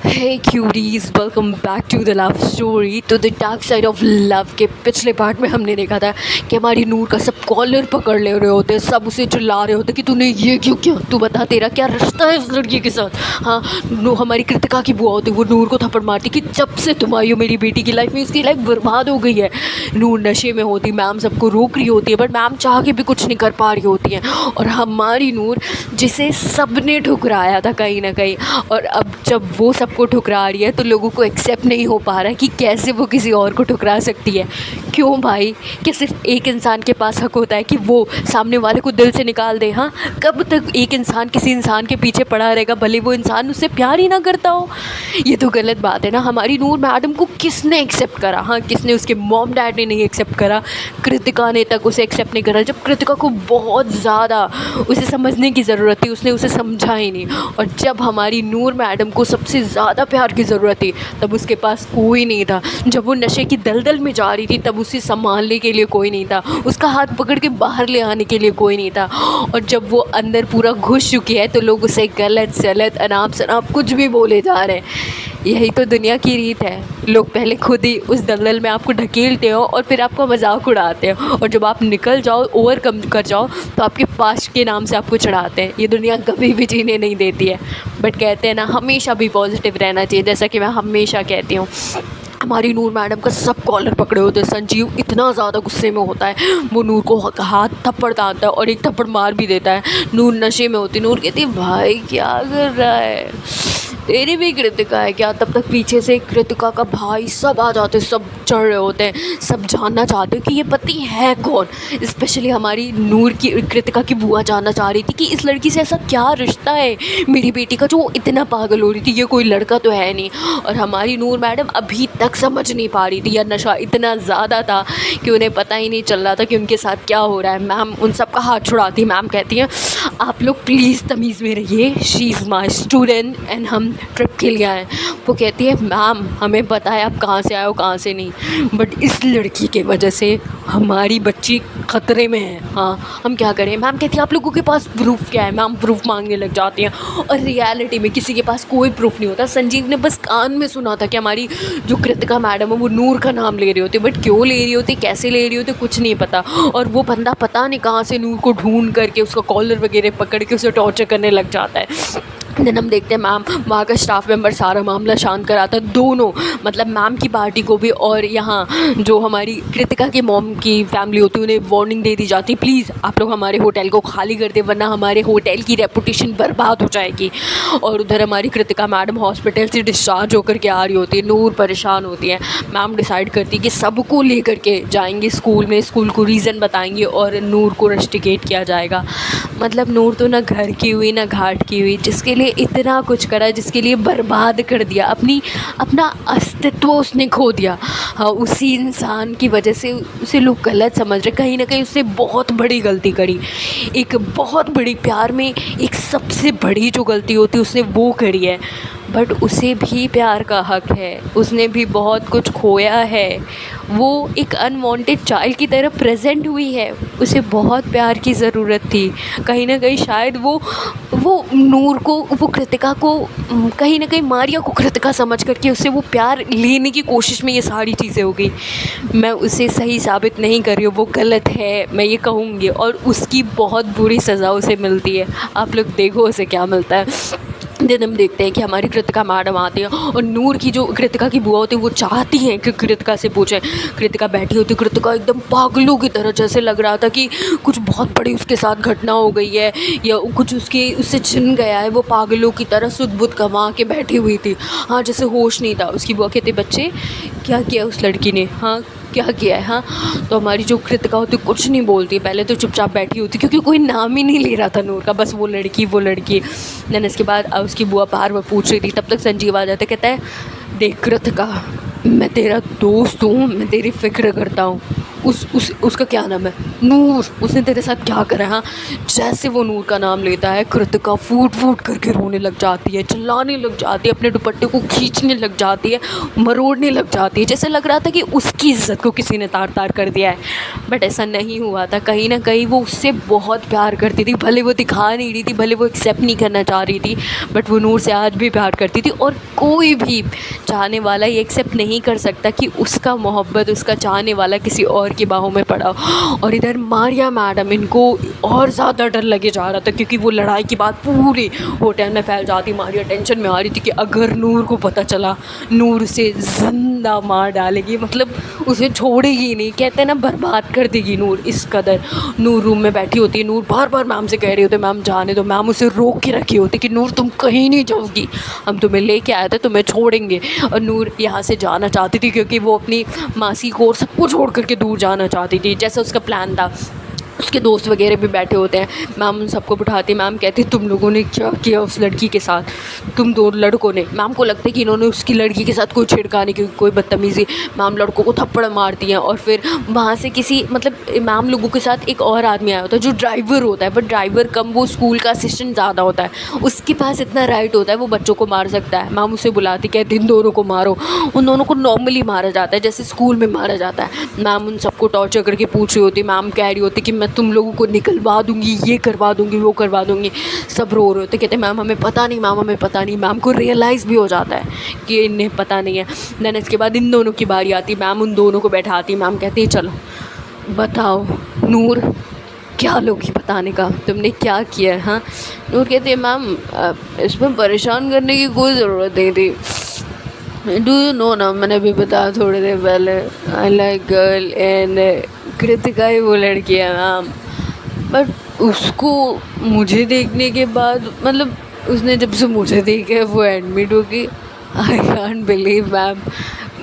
Hey curies, welcome back to the love story, to the dark side of love. के पिछले part में हमने देखा था कि हमारी नूर का सब कॉलर पकड़ ले रहे होते, सब उसे चिल्ला रहे होते कि तूने ये क्यों किया, तू बता तेरा क्या रिश्ता है इस लड़की के साथ। हाँ, हमारी कृतिका की बुआ होती, वो नूर को थप्पड़ मारती कि जब से तुम आई हो मेरी बेटी की लाइफ में, उसकी लाइफ बर्बाद हो गई है। नूर नशे में होती, मैम सबको रोक रही होती है, बट मैम चाह के भी कुछ नहीं कर पा रही होती है। और हमारी नूर, जिसे सब ने ठुकराया था कहीं ना कहीं, और अब जब वो सबको ठुकरा रही है तो लोगों को एक्सेप्ट नहीं हो पा रहा कि कैसे वो किसी और को ठुकरा सकती है। क्यों भाई, कि सिर्फ एक इंसान के पास हक होता है कि वो सामने वाले को दिल से निकाल दे। हाँ, कब तक एक इंसान किसी इंसान के पीछे पड़ा रहेगा, भले वो इंसान उससे प्यार ही ना करता हो। ये तो गलत बात है ना। हमारी नूर मैडम को किसने एक्सेप्ट करा? हाँ, किसने? उसके मॉम डैड ने नहीं एक्सेप्ट करा, कृतिका ने तक उसे एक्सेप्ट नहीं करा। जब कृतिका को बहुत ज़्यादा उसे समझने की ज़रूरत थी, उसने उसे समझा ही नहीं। और जब हमारी नूर मैडम को सबसे ज़्यादा प्यार की ज़रूरत थी, तब उसके पास कोई नहीं था। जब वो नशे की दलदल में जा रही थी, तब उसे संभालने के लिए कोई नहीं था, उसका हाथ पकड़ के बाहर ले आने के लिए कोई नहीं था। और जब वो अंदर पूरा घुस चुकी है तो लोग उसे गलत सलत अनाप शनाप कुछ भी बोले जा रहे हैं। यही तो दुनिया की रीत है। लोग पहले खुद ही उस दलदल में आपको ढकेलते हो और फिर आपका मजाक उड़ाते हो, और जब आप निकल जाओ, ओवरकम कर जाओ, तो आपके पास के नाम से आपको चढ़ाते हैं। ये दुनिया कभी भी जीने नहीं देती है। बट कहते हैं ना, हमेशा भी पॉजिटिव रहना चाहिए, जैसा कि मैं हमेशा कहती हूँ। हमारी नूर मैडम का सब कॉलर पकड़े होते हैं। संजीव इतना ज़्यादा गुस्से में होता है, वो नूर को हाथ थप्पड़ दाता है और एक थप्पड़ मार भी देता है। नूर नशे में होती। नूर कहती है, भाई क्या कर रहा है, तेरी भी कृतिका है क्या? तब तक पीछे से कृतिका का भाई सब आ जाते, सब चढ़ रहे होते हैं, सब जानना चाहते हैं कि ये पति है कौन। स्पेशली हमारी नूर की, कृतिका की बुआ जानना चाह रही थी कि इस लड़की से ऐसा क्या रिश्ता है मेरी बेटी का, जो वो इतना पागल हो रही थी। ये कोई लड़का तो है नहीं। और हमारी नूर मैडम अभी तक समझ नहीं पा रही थी, या नशा इतना ज़्यादा था कि उन्हें पता ही नहीं चल रहा था कि उनके साथ क्या हो रहा है। मैम उन सब का हाथ छुड़ाती। मैम कहती हैं, आप लोग प्लीज़ तमीज़ में रहिए, she is my student and हम ट्रिप के लिए आए। वो कहती है, मैम हमें पता है आप कहाँ से आए हो, कहाँ से नहीं, बट इस लड़की के वजह से हमारी बच्ची ख़तरे में है। हाँ, हम क्या करें? मैम कहती है, आप लोगों के पास प्रूफ क्या है? मैम प्रूफ मांगने लग जाती हैं, और रियलिटी में किसी के पास कोई प्रूफ नहीं होता। संजीव ने बस कान में सुना था कि हमारी जो कृतिका मैडम है वो नूर का नाम ले रही होती, बट क्यों ले रही होती, कैसे ले रही होती, कुछ नहीं पता। और वो बंदा पता नहीं कहाँ से नूर को ढूंढ करके उसका कॉलर वगैरह पकड़ के उसे टॉर्चर करने लग जाता है। देन हम देखते हैं मैम, वहाँ का स्टाफ मेंबर सारा मामला शांत कराता है। दोनों, मतलब मैम की पार्टी को भी और यहाँ जो हमारी कृतिका के मॉम की फैमिली होती है, उन्हें वार्निंग दे दी जाती है, प्लीज़ आप लोग हमारे होटल को खाली कर दे, वरना हमारे होटल की रेपुटेशन बर्बाद हो जाएगी। और उधर हमारी कृतिका मैडम हॉस्पिटल से डिस्चार्ज होकर के आ रही होती है। नूर परेशान होती है। मैम डिसाइड करती है कि सबको ले करके जाएंगे स्कूल में, स्कूल को रीज़न बताएंगे और नूर को रस्टिकेट किया जाएगा। मतलब नूर तो ना घर की हुई ना घाट की हुई, जिसके लिए इतना कुछ करा, जिसके लिए बर्बाद कर दिया, अपना अस्तित्व उसने खो दिया। हाँ, उसी इंसान की वजह से उसे लोग गलत समझ रहे। कहीं ना कहीं उसने बहुत बड़ी गलती करी, एक बहुत बड़ी, प्यार में एक सबसे बड़ी जो गलती होती है उसने वो करी है। बट उसे भी प्यार का हक है, उसने भी बहुत कुछ खोया है। वो एक अनवांटेड चाइल्ड की तरह प्रेजेंट हुई है, उसे बहुत प्यार की ज़रूरत थी। कहीं ना कहीं शायद वो नूर को, वो कृतिका को, कहीं ना कहीं मारिया को कृतिका समझ करके उससे वो प्यार लेने की कोशिश में ये सारी चीज़ें हो गई। मैं उसे सही साबित नहीं कर रही हूँ, वो गलत है, मैं ये कहूँगी, और उसकी बहुत बुरी सज़ा उसे मिलती है। आप लोग देखो उसे क्या मिलता है। दिन हम देखते हैं कि हमारी कृतिका मैडम आती है, और नूर की जो कृतिका की बुआ होती है वो चाहती हैं कि कृतिका से पूछें। कृतिका बैठी होती, कृतिका एकदम पागलों की तरह, जैसे लग रहा था कि कुछ बहुत बड़ी उसके साथ घटना हो गई है या कुछ उससे छिन गया है। वो पागलों की तरह सुध-बुध गंवा के बैठी हुई थी। हाँ, जैसे होश नहीं था। उसकी बुआ कहती, बच्चे क्या किया उस लड़की ने? हाँ, क्या किया है? हाँ, तो हमारी जो कृतिका होती कुछ नहीं बोलती, पहले तो चुपचाप बैठी होती, क्योंकि कोई नाम ही नहीं ले रहा था नूर का, बस वो लड़की। देन इसके बाद उसकी बुआ बार बार पूछ रही थी, तब तक संजीव आ जाता है, कहता है, देख कृतिका, मैं तेरा दोस्त हूँ, मैं तेरी फ़िक्र करता हूँ, उसका क्या नाम है, नूर, उसने तेरे साथ क्या करा? हाँ, जैसे वो नूर का नाम लेता है कृतिका फूट फूट करके रोने लग जाती है, चिल्लाने लग जाती है, अपने दुपट्टे को खींचने लग जाती है, मरोड़ने लग जाती है, जैसे लग रहा था कि उसकी इज्जत को किसी ने तार तार कर दिया है। बट ऐसा नहीं हुआ था, कहीं ना कहीं वो उससे बहुत प्यार करती थी, भले वो दिखा नहीं रही थी, भले वो एक्सेप्ट नहीं करना चाह रही थी, बट वो नूर से आज भी प्यार करती थी। और कोई भी चाहने वाला ये एक्सेप्ट नहीं कर सकता कि उसका मोहब्बत, उसका चाहने वाला किसी और की बाहों में पड़ा। और इधर मारिया मैडम, इनको और ज़्यादा डर लगे जा रहा था क्योंकि वो लड़ाई की बात पूरे होटल में फैल जाती। मारिया टेंशन में आ रही थी कि अगर नूर को पता चला, नूर उसे जिंदा मार डालेगी, मतलब उसे छोड़ेगी नहीं, कहते हैं ना बर्बाद कर देगी नूर इस कदर। नूर रूम में बैठी होती है, नूर बार बार मैम से कह रही होती है मैम जाने दो, मैम उसे रोक के रखी होती कि नूर तुम कहीं नहीं जाओगी, हम तुम्हें लेके आए थे, तुम्हें छोड़ेंगे। और नूर यहाँ से जाना चाहती थी क्योंकि वो अपनी मासी को और सबको छोड़ करके दूर जाना चाहती थी, जैसा उसका प्लान था। उसके दोस्त वगैरह भी बैठे होते हैं, मैम उन सबको बिठाती, मैम कहती तुम लोगों ने क्या किया उस लड़की के साथ, तुम दो लड़कों ने। मैम को लगता है कि इन्होंने उसकी लड़की के साथ कोई छिड़काने की कोई बदतमीज़ी, मैम लड़कों को थप्पड़ मारती हैं। और फिर वहाँ से किसी मतलब मैम लोगों के साथ एक और आदमी आया होता है जो ड्राइवर होता है, बट ड्राइवर कम वो स्कूल का असिस्टेंट ज़्यादा होता है, उसके पास इतना राइट होता है वो बच्चों को मार सकता है। मैम उसे बुलाती, कहती इन दोनों को मारो। उन दोनों को नॉर्मली मारा जाता है जैसे स्कूल में मारा जाता है। मैम उन सबको टॉर्चर करके पूछ रही होती, मैम कह रही होती कि मैं तुम लोगों को निकलवा दूंगी, ये करवा दूंगी, वो करवा दूंगी। सब रो रहे होते, कहते मैम हमें पता नहीं, मैम हमें पता नहीं। मैम को रियलाइज़ भी हो जाता है कि इन्हें पता नहीं है। देन इसके बाद इन दोनों की बारी आती, मैम उन दोनों को बैठाती, मैम कहती है चलो बताओ नूर क्या लोगी बताने का, तुमने क्या किया है? हाँ, नूर कहती है मैम इसमें परेशान करने की कोई ज़रूरत नहीं थी, डू यू नो ना, मैंने अभी बताया थोड़ी देर पहले, I like girl and Kritika ही वो लड़की है मैम। बट उसको मुझे देखने के बाद, मतलब उसने जब से मुझे देखा वो एडमिट होगी, आई कांट बिलीव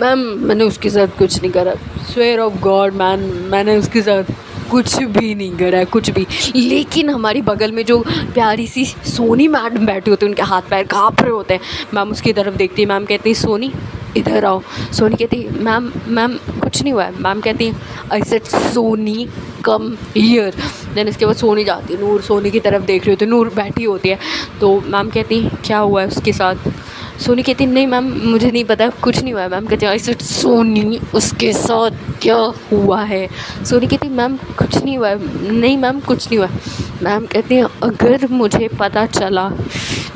मैम मैंने उसके साथ कुछ नहीं करा, स्वेयर ऑफ गॉड मैम मैंने उसके साथ कुछ भी नहीं करा है, कुछ भी। लेकिन हमारी बगल में जो प्यारी सी सोनी मैडम बैठी होती है, उनके हाथ पैर काँप रहे होते हैं। मैम उसकी तरफ देखती है, मैम कहती है सोनी इधर आओ। सोनी कहती है मैम कुछ नहीं हुआ है। मैम कहती है I said Soni come here. Then इसके बाद सोनी जाती है, नूर सोनी की तरफ देख रही होती है, नूर बैठी होती है। तो मैम कहती है क्या हुआ है उसके साथ? सोनी कहती नहीं मैम मुझे नहीं पता, कुछ नहीं हुआ है। मैम कहती आई सेड सोनी उसके साथ क्या हुआ है? सोनी कहती मैम कुछ नहीं हुआ है, नहीं मैम कुछ नहीं हुआ है। मैम कहती है अगर मुझे पता चला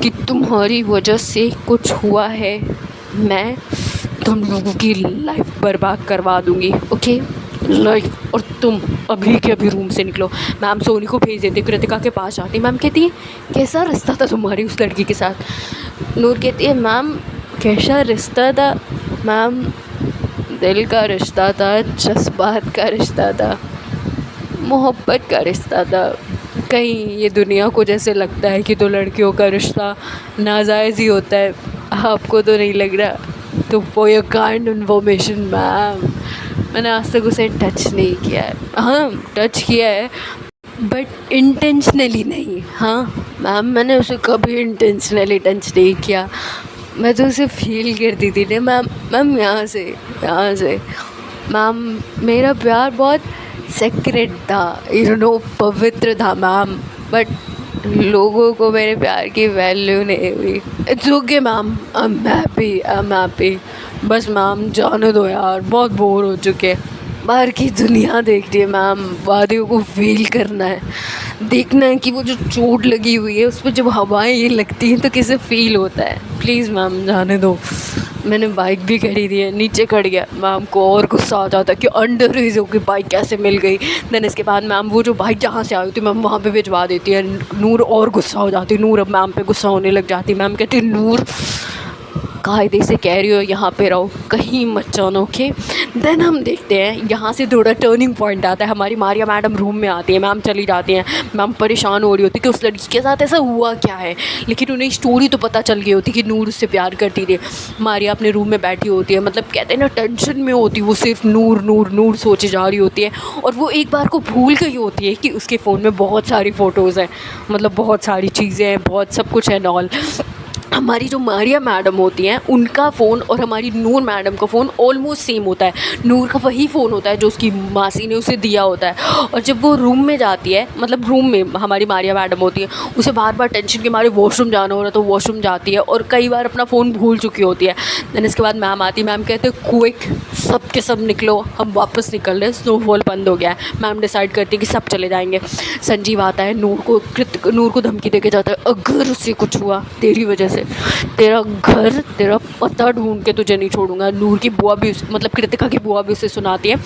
कि तुम्हारी वजह से कुछ हुआ है, मैं तुम लोगों की लाइफ बर्बाद करवा दूँगी, ओके लाइफ। और तुम अभी के अभी रूम से निकलो। मैम सोनी को भेज देती, कृतिका के पास आती। मैम कहती है कैसा रिश्ता था तुम्हारी उस लड़की के साथ? नूर कहती है मैम कैसा रिश्ता था? मैम दिल का रिश्ता था, जज्बात का रिश्ता था, मोहब्बत का रिश्ता था। कहीं ये दुनिया को जैसे लगता है कि तो लड़कियों का रिश्ता नाजायज़ ही होता है, आपको तो नहीं लग रहा? तो for your kind information ma'am, मैंने आज तक उसे टच नहीं किया है। हाँ टच किया है बट इंटेंशनली नहीं। हाँ मैम मैंने उसे कभी इंटेंशनली टच नहीं किया, मैं तो उसे फील करती थी ना मैम यहाँ से। मैम मेरा प्यार बहुत सेक्रेट था, यू नो पवित्र था मैम, बट लोगों को मेरे प्यार की वैल्यू नहीं हुई। It's okay ma'am, I am happy. बस मैम जाने दो यार, बहुत बोर हो चुके हैं, बाहर की दुनिया देखनी है मैम, वादियों को फील करना है, देखना है कि वो जो चोट लगी हुई है उस पर जब हवाएं ये लगती हैं तो कैसे फील होता है। प्लीज़ मैम जाने दो। मैंने बाइक भी खरीदी है, नीचे खड़ गया। मैम को और गुस्सा आ जाता कि अंडर रेज होकर बाइक कैसे मिल गई। देन इसके बाद मैम वो जो बाइक जहाँ से आई होती मैम वहाँ पे भिजवा देती है। नूर और गुस्सा हो जाती, नूर अब मैम पे गुस्सा होने लग जाती। मैम कहती नूर कायदे से कह रही हो यहाँ पे रहो, कहीं मत जाना, ओके। देन हम देखते हैं यहाँ से थोड़ा टर्निंग पॉइंट आता है। हमारी मारिया मैडम रूम में आती है, मैम चली जाती हैं। मैम परेशान हो रही होती कि उस लड़की के साथ ऐसा हुआ क्या है, लेकिन उन्हें स्टोरी तो पता चल गई होती कि नूर उससे प्यार करती थी। मारिया अपने रूम में बैठी होती है, मतलब कहते हैं ना टेंशन में होती, वो सिर्फ नूर सोचे जा रही होती है। और वो एक बार को भूल गई होती है कि उसके फ़ोन में बहुत सारी फ़ोटोज़ हैं, मतलब बहुत सारी चीज़ें हैं, बहुत सब कुछ है नॉल। हमारी जो मारिया मैडम होती हैं उनका फ़ोन और हमारी नूर मैडम का फ़ोन ऑलमोस्ट सेम होता है। नूर का वही फ़ोन होता है जो उसकी मासी ने उसे दिया होता है, और जब वो रूम में जाती है, मतलब रूम में हमारी मारिया मैडम होती है, उसे बार बार टेंशन के मारे वॉशरूम जाना हो रहा है तो वॉशरूम जाती है, और कई बार अपना फ़ोन भूल चुकी होती है। देन इसके बाद मैम आती, मैम कहते क्विक सब के सब निकलो, हम वापस निकल रहे, स्नोफॉल बंद हो गया है। मैम डिसाइड करती है कि सब चले जाएंगे। संजीव आता है, नूर को धमकी दे के जाता है, अगर उससे कुछ हुआ तेरी वजह से तेरा घर, तेरा पता ढूंढ के तुझे नहीं छोड़ूंगा। नूर की बुआ भी मतलब कृतिका की बुआ भी उसे सुनाती है।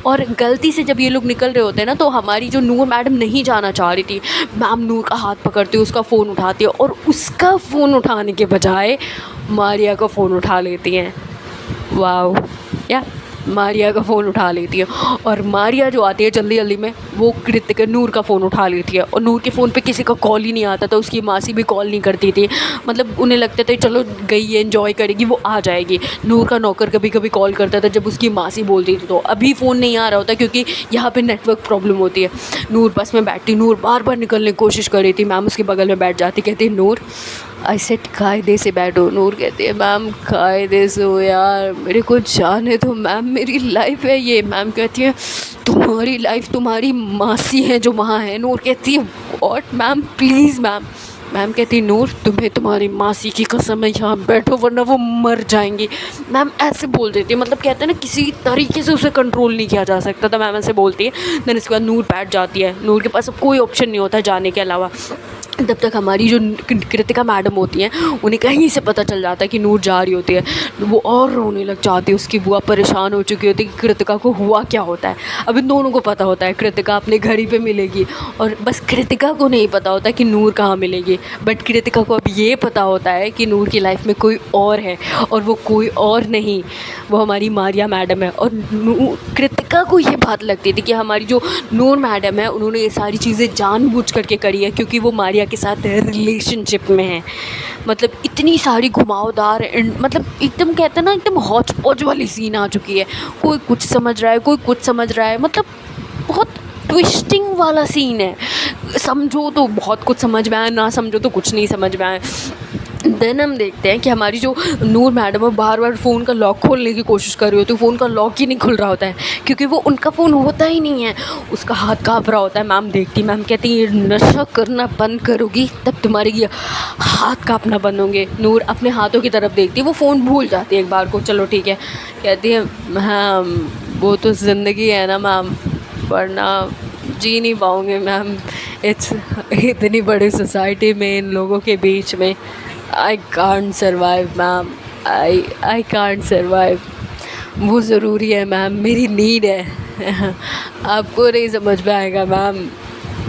और गलती से जब ये लोग निकल रहे होते हैं ना, तो हमारी जो नूर मैडम नहीं जाना चाह रही थी, मैम नूर का हाथ पकड़ती है, उसका फ़ोन उठाती है, और उसका फ़ोन उठाने के बजाय मारिया का फ़ोन उठा लेती हैं। वाओ, या मारिया का फ़ोन उठा लेती है। और मारिया जो आती है जल्दी जल्दी में, वो कृतिका नूर का फ़ोन उठा लेती है, और नूर के फ़ोन पे किसी का कॉल ही नहीं आता था। उसकी मासी भी कॉल नहीं करती थी, मतलब उन्हें लगता था चलो गई है, एंजॉय करेगी, वो आ जाएगी। नूर का नौकर कभी कभी कॉल करता था जब उसकी मासी बोलती थी, तो अभी फ़ोन नहीं आ रहा होता क्योंकि यहाँ पर नेटवर्क प्रॉब्लम होती है। नूर बस में बैठती, नूर बार बार निकलने की कोशिश कर रही थी, मैम उसके बगल में बैठ जाती, कहती नूर आई सेट कायदे से बैठो। नूर कहती है मैम कायदे से हो यार, मेरे को जाने दो मैम, मेरी लाइफ है ये। मैम कहती है तुम्हारी लाइफ तुम्हारी मासी है जो वहाँ है। नूर कहती है what ma'am, please ma'am. Ma'am कहती नूर तुम्हें तुम्हारी मासी की कसम है यहाँ बैठो वरना वो मर जाएंगी। मैम ऐसे बोल देती है, मतलब कहते हैं ना किसी तरीके से उसे कंट्रोल नहीं किया जा सकता था, मैम ऐसे बोलती है। देन इसके बाद नूर बैठ जाती है, नूर के पास अब कोई ऑप्शन नहीं होता जाने के अलावा। तब तक हमारी जो कृतिका मैडम होती हैं उन्हें कहीं से पता चल जाता है कि नूर जा रही होती है, वो और रोने लग जाती है। उसकी बुआ परेशान हो चुकी होती है कि कृतिका को हुआ क्या होता है। अब इन दोनों को पता होता है कृतिका अपने घर ही पे मिलेगी, और बस कृतिका को नहीं पता होता कि नूर कहाँ मिलेगी। बट कृतिका को अब ये पता होता है कि नूर की लाइफ में कोई और है, और वो कोई और नहीं, वो हमारी मारिया मैडम है। और कृतिका को ये बात लगती थी कि हमारी जो नूर मैडम है उन्होंने ये सारी चीज़ें जानबूझ करके करी है क्योंकि वो मारिया के साथ रिलेशनशिप में है। मतलब इतनी सारी घुमावदार, मतलब एकदम कहते हैं ना एकदम हौच पौच वाली सीन आ चुकी है। कोई कुछ समझ रहा है, कोई कुछ समझ रहा है, मतलब बहुत ट्विस्टिंग वाला सीन है। समझो तो बहुत कुछ समझ में आया, ना समझो तो कुछ नहीं समझ में आया। देन हम देखते हैं कि हमारी जो नूर मैडम है बार बार फ़ोन का लॉक खोलने की कोशिश कर रही होती है, फ़ोन का लॉक ही नहीं खुल रहा होता है क्योंकि वो उनका फ़ोन होता ही नहीं है। उसका हाथ काँप रहा होता है। मैम देखती, मैम कहती है नशा करना बंद करोगी तब तुम्हारे ये हाथ काँपना बंद होंगे। नूर अपने हाथों की तरफ देखती है, वो फ़ोन भूल जाती है एक बार को, चलो ठीक है। कहती है मैम वो तो ज़िंदगी है ना मैम, वरना जी नहीं पाऊँगी मैम, इट्स इतनी बड़ी सोसाइटी में इन लोगों के बीच में I can't survive ma'am, I can't survive। वो ज़रूरी है मैम, मेरी नीड है। आपको नहीं समझ में आएगा मैम,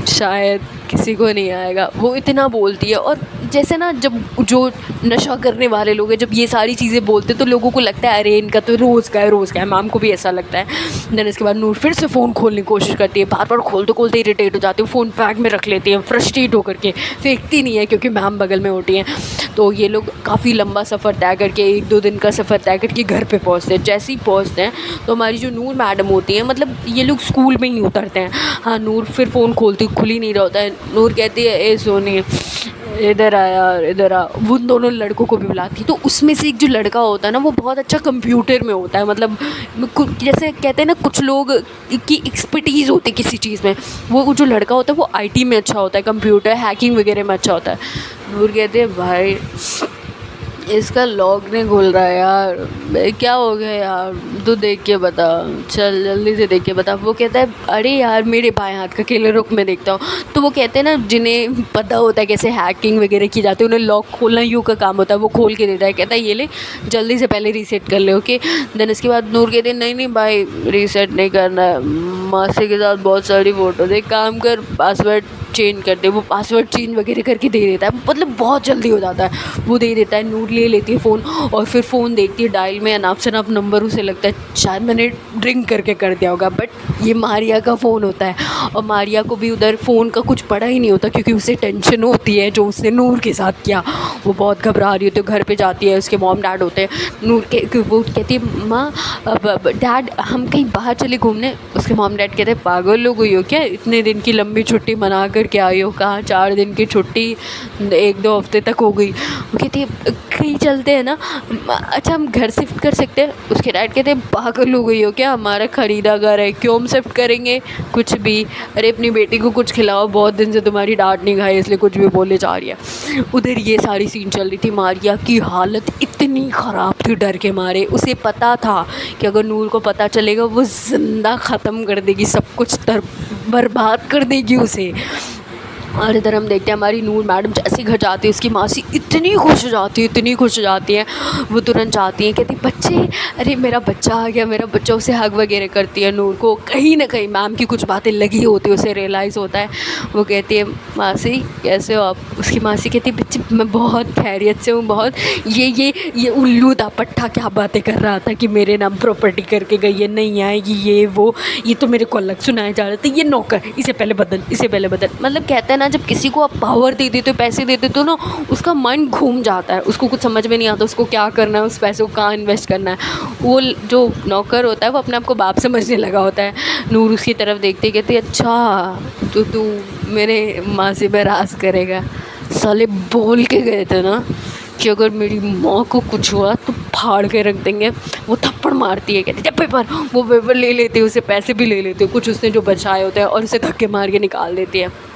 शायद किसी को नहीं आएगा। वो इतना बोलती है, और जैसे ना जब जो नशा करने वाले लोग हैं जब ये सारी चीज़ें बोलते तो लोगों को लगता है अरे इनका तो रोज़ का है। मैम को भी ऐसा लगता है। देन इसके बाद नूर फिर से फ़ोन खोलने की कोशिश करती है, बार बार खोलते इरिटेट हो जाती है, फ़ोन बैग में रख लेती है, फ्रस्ट्रेट होकर के फेंकती नहीं है क्योंकि मैम बगल में होती हैं। तो ये लोग काफ़ी लंबा सफ़र तय करके 1-2 दिन का सफ़र तय करके घर पे पहुँचते हैं। जैसे ही पहुँचते हैं तो हमारी जो नूर मैडम होती हैं, मतलब ये लोग स्कूल में ही उतरते हैं। हाँ, नूर फिर फ़ोन खोलती, खुल ही नहीं रहा होता है। नूर कहती है ए सोनी इधर आ यार, इधर आ। वो दोनों लड़कों को भी बुलाती, तो उसमें से एक जो लड़का होता है ना वो बहुत अच्छा कंप्यूटर में होता है। मतलब जैसे कहते हैं ना कुछ लोग की एक्सपर्टीज़ होती है किसी चीज़ में, वो जो लड़का होता है वो आईटी में अच्छा होता है, कंप्यूटर हैकिंग वगैरह में अच्छा होता है। नूर कहते हैं भाई इसका लॉक नहीं खुल रहा है यार, क्या हो गया यार, तू देख के बता, चल जल्दी से देख के बता। वो कहता है अरे यार मेरे बाएं हाथ का केले रुक मैं देखता हूँ। तो वो कहते हैं ना जिन्हें पता होता है कैसे हैकिंग वगैरह की जाती है, उन्हें लॉक खोलना यूँ का काम होता है, वो खोल के देता है। कहता है ये ले जल्दी से पहले रीसेट कर ले, ओके। देन इसके बाद नूर कहते हैं नहीं भाई रीसेट नहीं करना है, मासी के साथ बहुत सारी फ़ोटो, एक काम कर पासवर्ड चेंज कर दे। वो पासवर्ड चेंज वगैरह करके दे देता है, मतलब बहुत जल्दी हो जाता है। वो दे देता है, नूर ले लेती है फ़ोन, और फिर फ़ोन देखती है डायल में अनाप शनाप नंबर, उसे लगता है शायद मैंने ड्रिंक करके कर दिया होगा, बट ये मारिया का फ़ोन होता है। और मारिया को भी उधर फ़ोन का कुछ पड़ा ही नहीं होता क्योंकि उसे टेंशन होती है जो उसने नूर के साथ किया। वो बहुत घबरा रही होती है, घर पर जाती है, उसके मॉम डैड होते हैं। नूर के वो कहती है माँ डैड हम कहीं बाहर चले घूमने। उसके मॉम डैड कहते हैं पागल लोग हुई हो क्या, इतने दिन की लंबी छुट्टी मना कर करके आई हो? कहाँ 4 दिन की छुट्टी 1-2 हफ्ते तक हो गई। वो कहती है कहीं चलते हैं ना। अच्छा हम घर शिफ्ट कर सकते हैं? उसके डैड कहते हैं पागल हो गई हो क्या, हमारा ख़रीदा घर है, क्यों हम शिफ्ट करेंगे कुछ भी। अरे अपनी बेटी को कुछ खिलाओ, बहुत दिन से तुम्हारी डांट नहीं खाई इसलिए कुछ भी बोले जा रही है। उधर ये सारी सीन चल रही थी। मारिया की हालत इतनी ख़राब थी डर के मारे। उसे पता था कि अगर नूर को पता चलेगा वो ज़िंदा ख़त्म कर देगी, सब कुछ बर्बाद कर देगी उसे। और इधर हम देखते हैं हमारी नूर मैडम जैसे ही घर जाती है उसकी मासी इतनी खुश हो जाती है, इतनी खुश हो जाती है। वो तुरंत जाती है, कहती बच्चे, अरे मेरा बच्चा आ गया, मेरा बच्चा। उसे हग वगैरह करती है। नूर को कहीं ना कहीं मैम की कुछ बातें लगी होती है, उसे रियलाइज़ होता है। वो कहती है मासी कैसे हो आप? उसकी मासी कहती है बच्चे मैं बहुत खैरियत से हूँ, बहुत ये उल्लू दा पट्टा क्या बातें कर रहा था कि मेरे नाम प्रॉपर्टी करके गई है, नहीं आएगी, ये वो, ये तो मेरे को अलग सुनाया जा रहा था, ये नौकर, इसे पहले बदल, इसे पहले बदल। मतलब कहते हैं ना जब किसी को आप पावर दे देते हो, पैसे दे देते हो ना, उसका माइंड घूम जाता है, उसको कुछ समझ में नहीं आता उसको क्या करना है, उस पैसे को कहाँ इन्वेस्ट करना है। वो जो नौकर होता है वो अपने आप को बाप समझने लगा होता है। नूर उसकी तरफ देखते कहती अच्छा तो तू मेरे मासी पे राज करेगा। साले बोल के गए थे ना कि अगर मेरी माँ को कुछ हुआ तो फाड़ के रख देंगे। वो थप्पड़ मारती है, कहती जब पेपर, वो पेपर ले लेती है, उसे पैसे भी ले लेती है कुछ उसने जो बचाए होते हैं, और उसे धक्के मार के निकाल देती है।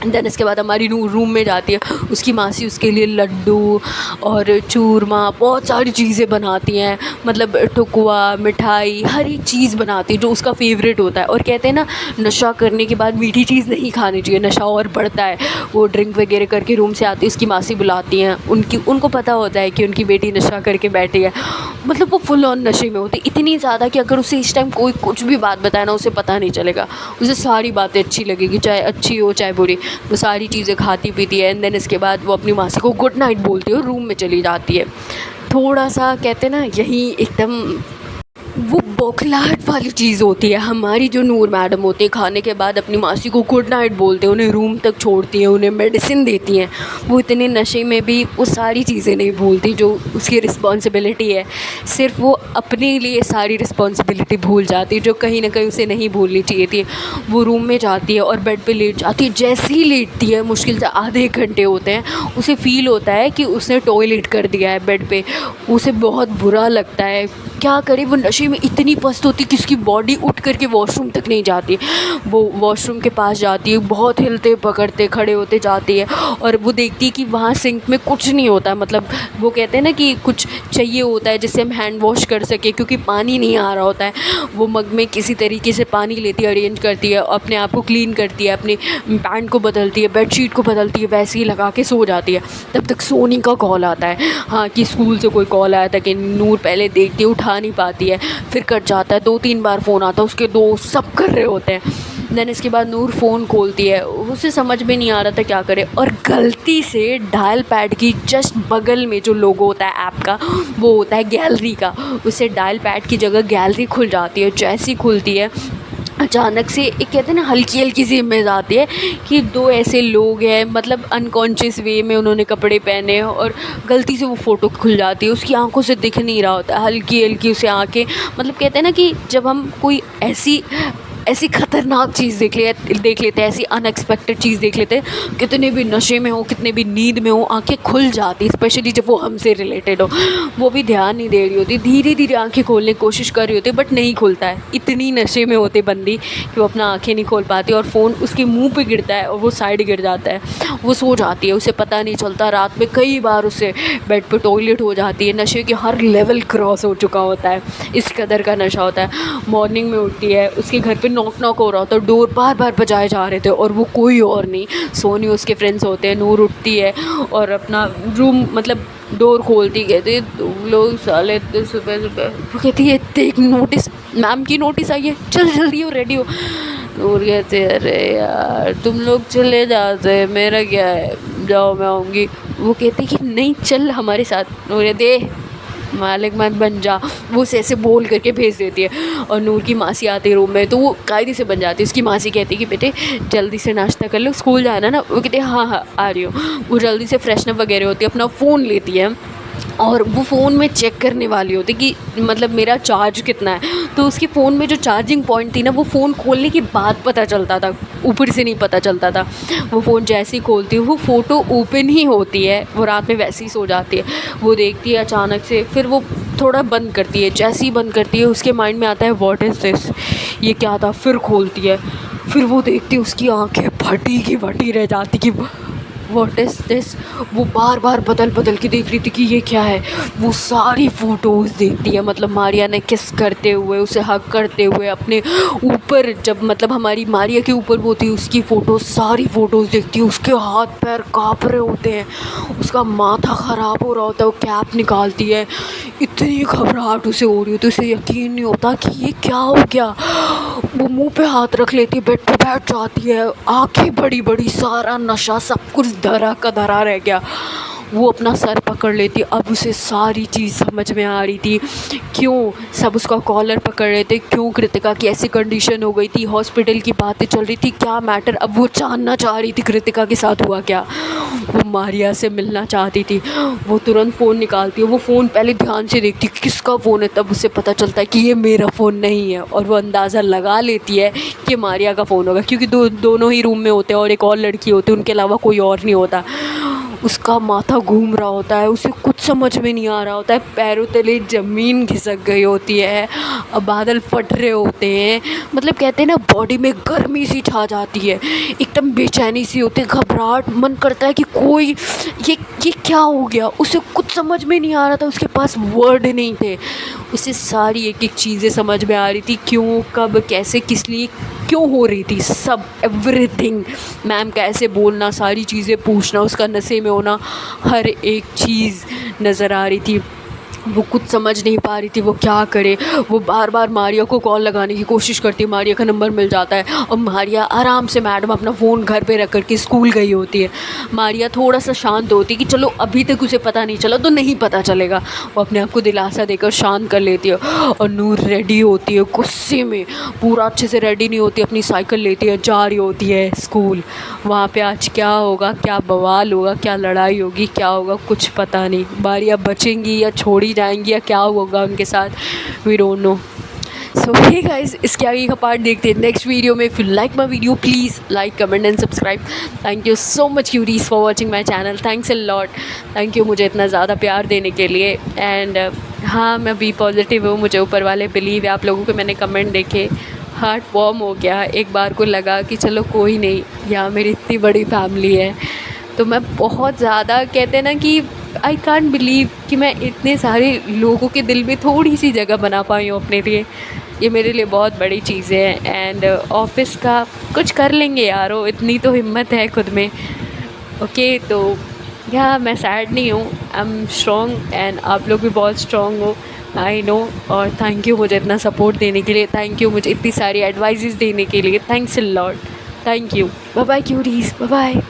देन इसके बाद हमारी नूर रूम में जाती है। उसकी मासी उसके लिए लड्डू और चूरमा बहुत सारी चीज़ें बनाती हैं, मतलब ठुकुआ, मिठाई, हर एक चीज़ बनाती है जो उसका फेवरेट होता है। और कहते हैं ना नशा करने के बाद मीठी चीज़ नहीं खानी चाहिए, नशा और बढ़ता है। वो ड्रिंक वगैरह करके रूम से आती है, उसकी मासी बुलाती हैं, उनको पता होता है कि उनकी बेटी नशा करके बैठी है। मतलब वो फुल ऑन नशे में होती, इतनी ज़्यादा कि अगर उसे इस टाइम कोई कुछ भी बात बताए ना उसे पता नहीं चलेगा, उसे सारी बातें अच्छी लगेगी, चाहे अच्छी हो चाहे बुरी। वो सारी चीज़ें खाती पीती है। एंड देन इसके बाद वो अपनी मासी को गुड नाइट बोलती है और रूम में चली जाती है। थोड़ा सा कहते हैं ना यही एकदम वो बौखलाहट वाली चीज़ होती है। हमारी जो नूर मैडम होती है खाने के बाद अपनी मासी को गुड नाइट बोलते हैं, उन्हें रूम तक छोड़ती हैं, उन्हें मेडिसिन देती हैं। वो इतने नशे में भी वो सारी चीज़ें नहीं भूलती जो उसकी रिस्पॉन्सिबिलिटी है। सिर्फ वो अपने लिए सारी रिस्पॉन्सिबिलिटी भूल जाती है जो कहीं ना कहीं उसे नहीं भूलनी चाहिए थी। वो रूम में जाती है और बेड पे लेट जाती है। जैसे ही लेटती है, मुश्किल से आधे एक घंटे होते हैं, उसे फ़ील होता है कि उसने टॉयलेट कर दिया है बेड पे। उसे बहुत बुरा लगता है, क्या करे, वो नशे में इतनी पस्त होती कि उसकी बॉडी उठ करके वॉशरूम तक नहीं जाती। वो वॉशरूम के पास जाती है, बहुत हिलते पकड़ते खड़े होते जाती है और वो देखती है कि वहाँ सिंक में कुछ नहीं होता। मतलब वो कहते हैं ना कि कुछ चाहिए होता है जिससे हम हैंड वॉश कर सके, क्योंकि पानी नहीं आ रहा होता है। वो मग में किसी तरीके से पानी लेती है, अरेंज करती है, अपने आप को क्लीन करती है, अपने पैंट को बदलती है, बेडशीट को बदलती है, वैसे ही लगा के सो जाती है। तब तक सोनी का कॉल आता है, हाँ, कि स्कूल से कोई कॉल आया था। कि नूर पहले देखती है, उठा नहीं पाती है, फिर कट जाता है। 2-3 बार फ़ोन आता है, उसके दोस्त सब कर रहे होते हैं। देन इसके बाद नूर फ़ोन खोलती है, उसे समझ में नहीं आ रहा था क्या करे, और गलती से डायल पैड की जस्ट बगल में जो लोगो होता है ऐप का, वो होता है गैलरी का। उसे डायल पैड की जगह गैलरी खुल जाती है। जैसी खुलती है अचानक से एक कहते हैं ना हल्की हल्की सी इमेज आती है कि 2 ऐसे लोग हैं, मतलब अनकॉन्शियस वे में उन्होंने कपड़े पहने हैं, और गलती से वो फ़ोटो खुल जाती है। उसकी आंखों से दिख नहीं रहा होता, हल्की हल्की उसे आंखें, मतलब कहते हैं ना कि जब हम कोई ऐसी ख़तरनाक चीज़ देख लेते हैं, ऐसी अनएक्सपेक्टेड चीज़ देख लेते हैं, कितने भी नशे में हो, कितने भी नींद में हो, आंखें खुल जाती, स्पेशली जब वो हमसे रिलेटेड हो। वो भी ध्यान नहीं दे रही होती, धीरे धीरे आंखें खोलने की कोशिश कर रही होती, बट नहीं खुलता है। इतनी नशे में होती बंदी कि वो अपना आंखें नहीं खोल पाती, और फ़ोन उसके मुँह पर गिरता है और वो साइड गिर जाता है। वो सो जाती है, उसे पता नहीं चलता। रात में कई बार उसे बेड पर टॉयलेट हो जाती है। नशे के हर लेवल क्रॉस हो चुका होता है, इस कदर का नशा होता है। मॉर्निंग में उठती है, उसके घर पे नॉक नॉक हो रहा होता है, डोर बार बार बजाए जा रहे थे, और वो कोई और नहीं, सोनी उसके फ्रेंड्स होते हैं। नूर उठती है और अपना रूम मतलब डोर खोलती, कहती तुम लोग साले इतने सुबह सुबह, वो कहती है देख नोटिस, मैम की नोटिस आई है, चल जल्दी हो, रेडी हो। नूर कहते अरे यार तुम लोग चले जाते, मेरा क्या है, जाओ मैं आऊँगी। वो कहती कि नहीं चल हमारे साथ। नूर दे मालिक मत बन जा, वो उसे ऐसे बोल करके भेज देती है। और नूर की मासी आती है रूम में, तो वो कायदे से बन जाती है। उसकी मासी कहती है कि बेटे जल्दी से नाश्ता कर लो, स्कूल जाना ना। वो कहते हैं हाँ हाँ आ रही हूँ। वो जल्दी से फ्रेशनअप वगैरह होती है, अपना फ़ोन लेती है और वो फ़ोन में चेक करने वाली होती कि मतलब मेरा चार्ज कितना है। तो उसके फ़ोन में जो चार्जिंग पॉइंट थी ना, वो फ़ोन खोलने के बाद पता चलता था, ऊपर से नहीं पता चलता था। वो फ़ोन जैसे ही खोलती है, वो फ़ोटो ओपन ही होती है, वो रात में वैसे ही सो जाती है। वो देखती है अचानक से, फिर वो थोड़ा बंद करती है। जैसे ही बंद करती है, उसके माइंड में आता है व्हाट इज़ दिस, ये क्या था। फिर खोलती है, फिर वो देखती है, उसकी आँखें फटी की फटी रह जाती कि व्हाट इज़ दिस। वो बार बार बदल बदल के देख रही थी कि ये क्या है। वो सारी फ़ोटोज़ देखती है, मतलब मारिया ने किस करते हुए, उसे हग करते हुए, अपने ऊपर जब मतलब हमारी मारिया के ऊपर वो थी, उसकी फ़ोटोज़, सारी फ़ोटोज़ देखती है। उसके हाथ पैर काँप रहे होते हैं, उसका माथा ख़राब हो रहा होता है। वो कैप निकालती है, इतनी घबराहट उसे हो रही होती है, उसे यकीन नहीं होता कि ये क्या हो गया। वो मुंह पे हाथ रख लेती है, बेड पे बैठ जाती है, आंखें बड़ी बड़ी, सारा नशा सब कुछ धरा का धरा रह गया। वो अपना सर पकड़ लेती। अब उसे सारी चीज़ समझ में आ रही थी, क्यों सब उसका कॉलर पकड़ रहे थे, क्यों कृतिका की ऐसी कंडीशन हो गई थी, हॉस्पिटल की बातें चल रही थी, क्या मैटर। अब वो जानना चाह रही थी कृतिका के साथ हुआ क्या। वो मारिया से मिलना चाहती थी। वो तुरंत फ़ोन निकालती है, वो फ़ोन पहले ध्यान से देखती किसका फ़ोन है, तब उसे पता चलता है कि ये मेरा फ़ोन नहीं है। और वो अंदाज़ा लगा लेती है कि मारिया का फ़ोन होगा, क्योंकि दोनों ही रूम में होते हैं और एक और लड़की होती है, उनके अलावा कोई और नहीं होता। उसका माथा घूम रहा होता है, उसे कुछ समझ में नहीं आ रहा होता है, पैरों तले ज़मीन खिसक गई होती है, अब बादल फट रहे होते हैं। मतलब कहते हैं ना, बॉडी में गर्मी सी छा जाती है, एकदम बेचैनी सी होती है, घबराहट, मन करता है कि कोई ये क्या हो गया। उसे कुछ समझ में नहीं आ रहा था, उसके पास वर्ड नहीं थे। उसे सारी एक एक चीज़ें समझ में आ रही थी, क्यों, कब, कैसे, किस लिए, क्यों हो रही थी, सब एवरीथिंग। मैम कैसे बोलना, सारी चीज़ें पूछना, उसका नशे में होना, हर एक चीज़ नज़र आ रही थी। वो कुछ समझ नहीं पा रही थी वो क्या करे। वो बार बार मारिया को कॉल लगाने की कोशिश करती है, मारिया का नंबर मिल जाता है और मारिया आराम से, मैडम अपना फ़ोन घर पे रख कर के स्कूल गई होती है। मारिया थोड़ा सा शांत होती है कि चलो अभी तक उसे पता नहीं चला तो नहीं पता चलेगा। वो अपने आप को दिलासा देकर शांत कर लेती है। और नूर रेडी होती है गुस्से में, पूरा अच्छे से रेडी नहीं होती, अपनी साइकिल लेती है, जा रही होती है स्कूल। वहाँ पे आज क्या होगा, क्या बवाल होगा, क्या लड़ाई होगी, क्या होगा, कुछ पता नहीं। मारिया बचेंगी या छोड़ी जाएंगी या क्या होगा उनके साथ, we don't know. So hey guys, इसके आगे का पार्ट देखते हैं नेक्स्ट वीडियो में। If you like my video please like, comment and subscribe. Thank you so much curies for watching my channel. Thanks a lot, thank you मुझे इतना ज़्यादा प्यार देने के लिए। एंड हाँ, मैं बी पॉजिटिव हूँ, मुझे ऊपर वाले बिलीव है। आप लोगों के मैंने कमेंट देखे, हार्ट वार्म हो गया। एक बार को लगा कि चलो कोई नहीं, यहाँ मेरी इतनी बड़ी फैमिली है। तो मैं बहुत ज़्यादा, कहते हैं ना कि आई कांट बिलीव कि मैं इतने सारे लोगों के दिल में थोड़ी सी जगह बना पाई हूँ अपने लिए। ये मेरे लिए बहुत बड़ी चीज़ें हैं। एंड ऑफिस का कुछ कर लेंगे यारो, इतनी तो हिम्मत है खुद में। ओके, तो या मैं सैड नहीं हूँ, आई एम स्ट्रॉन्ग एंड आप लोग भी बहुत स्ट्रॉन्ग हो, आई नो। और थैंक यू मुझे इतना सपोर्ट देने के लिए, थैंक यू मुझे इतनी सारी एडवाइजेस देने के लिए, thanks a lot, thank you. Bye bye curies, bye bye.